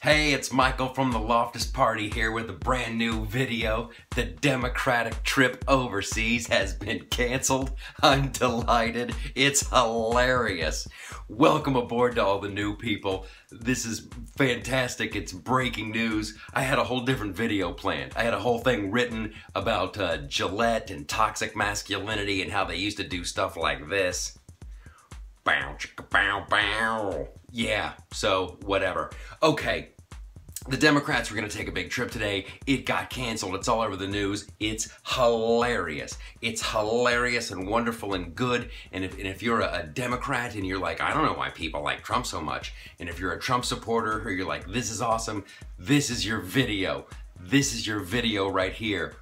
Hey, it's Michael from the Loftus Party here with a brand new video. The Democratic trip overseas has been canceled. I'm delighted. It's hilarious. Welcome aboard to all the new people. This is fantastic. It's breaking news. I had a whole different video planned. I had a whole thing written about Gillette and toxic masculinity and how they used to do stuff like this. Bow, chicka, bow, bow. Yeah, so whatever. Okay, the Democrats were going to take a big trip today. It got canceled. It's all over the news. It's hilarious. It's hilarious and wonderful and good. And if you're a Democrat and you're like, I don't know why people like Trump so much. And if you're a Trump supporter or you're like, this is awesome, this is your video. This is your video right here.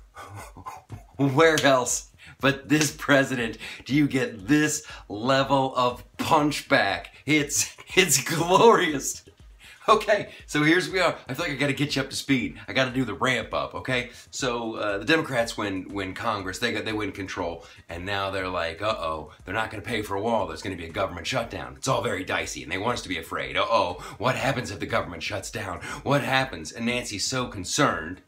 Where else but this president do you get this level of punchback? It's glorious. Okay, so here's we are. I feel like I gotta get you up to speed. I gotta do the ramp up, okay? So the Democrats win Congress, they win control, and now they're like, uh-oh, they're not gonna pay for a wall, there's gonna be a government shutdown. It's all very dicey, and they want us to be afraid. Uh-oh, what happens if the government shuts down? What happens? And Nancy's so concerned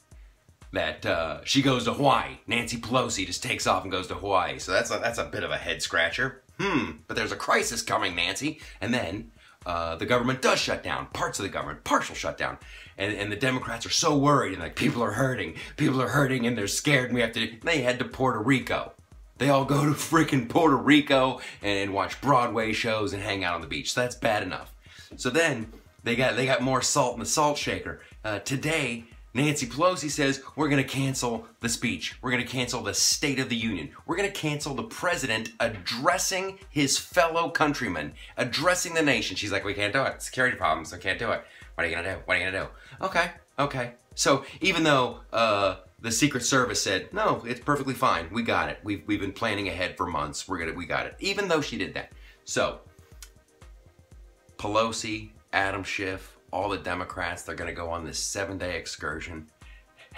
that she goes to Hawaii. Nancy Pelosi just takes off and goes to Hawaii. So that's a bit of a head scratcher. But there's a crisis coming, Nancy. And then the government does shut down. Parts of the government, partial shutdown. And the Democrats are so worried and like people are hurting and they're scared and they head to Puerto Rico. They all go to freaking Puerto Rico and watch Broadway shows and hang out on the beach. So that's bad enough. So then they got more salt in the salt shaker. Today, Nancy Pelosi says, we're going to cancel the speech. We're going to cancel the State of the Union. We're going to cancel the president addressing his fellow countrymen, addressing the nation. She's like, we can't do it. Security problems. I can't do it. What are you going to do? What are you going to do? Okay. So even though the Secret Service said, no, it's perfectly fine. We got it. We've been planning ahead for months. We got it. Even though she did that. So Pelosi, Adam Schiff, all the Democrats, they're gonna go on this 7-day excursion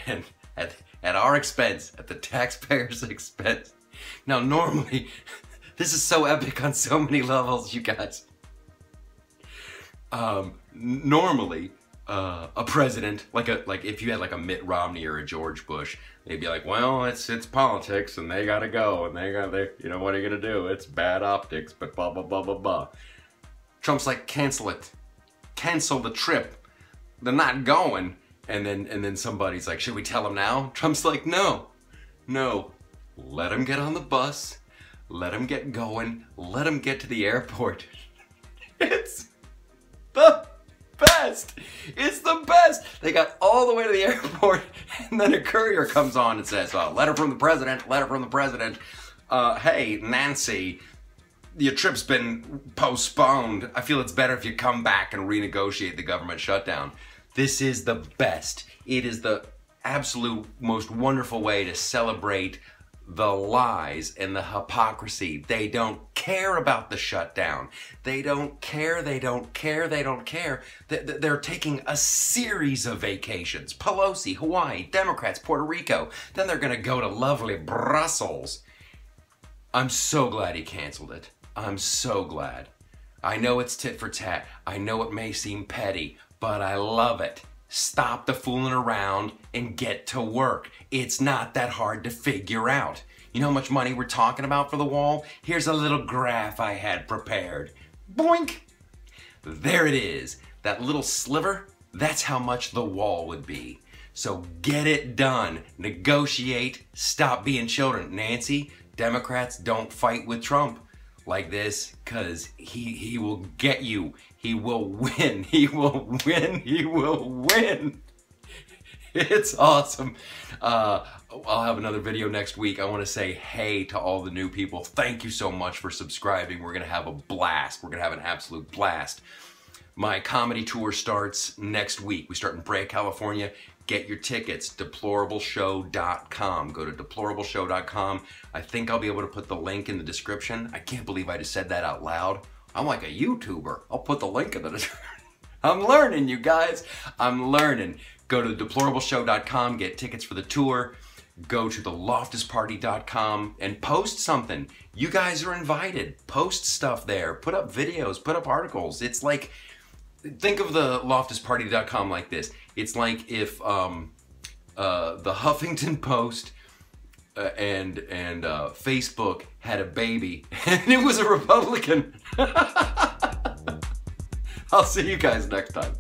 and at our expense, at the taxpayers' expense. Now normally, this is so epic on so many levels, you guys. Normally, a president, like if you had like a Mitt Romney or a George Bush, they'd be like, well, it's politics and they gotta go and you know, what are you gonna do? It's bad optics, but blah, blah, blah, blah, blah. Trump's like, cancel it. Cancel the trip. They're not going. And then somebody's like, should we tell them now? Trump's like, no. Let them get on the bus. Let them get going. Let them get to the airport. It's the best. It's the best. They got all the way to the airport and then a courier comes on and says, letter from the president, letter from the president. Hey, Nancy, your trip's been postponed. I feel it's better if you come back and renegotiate the government shutdown. This is the best. It is the absolute most wonderful way to celebrate the lies and the hypocrisy. They don't care about the shutdown. They don't care. They're taking a series of vacations. Pelosi, Hawaii, Democrats, Puerto Rico. Then they're gonna go to lovely Brussels. I'm so glad he canceled it. I'm so glad. I know it's tit for tat. I know it may seem petty, but I love it. Stop the fooling around and get to work. It's not that hard to figure out. You know how much money we're talking about for the wall? Here's a little graph I had prepared. Boink! There it is. That little sliver, that's how much the wall would be. So get it done. Negotiate. Stop being children. Nancy, Democrats don't fight with Trump like this, because he will get you. He will win. He will win. He will win. It's awesome. I'll have another video next week. I want to say hey to all the new people. Thank you so much for subscribing. We're going to have a blast. We're going to have an absolute blast. My comedy tour starts next week. We start in Brea, California. Get your tickets, deplorableshow.com. Go to deplorableshow.com. I think I'll be able to put the link in the description. I can't believe I just said that out loud. I'm like a YouTuber. I'll put the link in the description. I'm learning, you guys. I'm learning. Go to deplorableshow.com, get tickets for the tour. Go to theloftusparty.com and post something. You guys are invited. Post stuff there. Put up videos. Put up articles. It's like think of the loftusparty.com like this. It's like if the Huffington Post and Facebook had a baby and it was a Republican. I'll see you guys next time.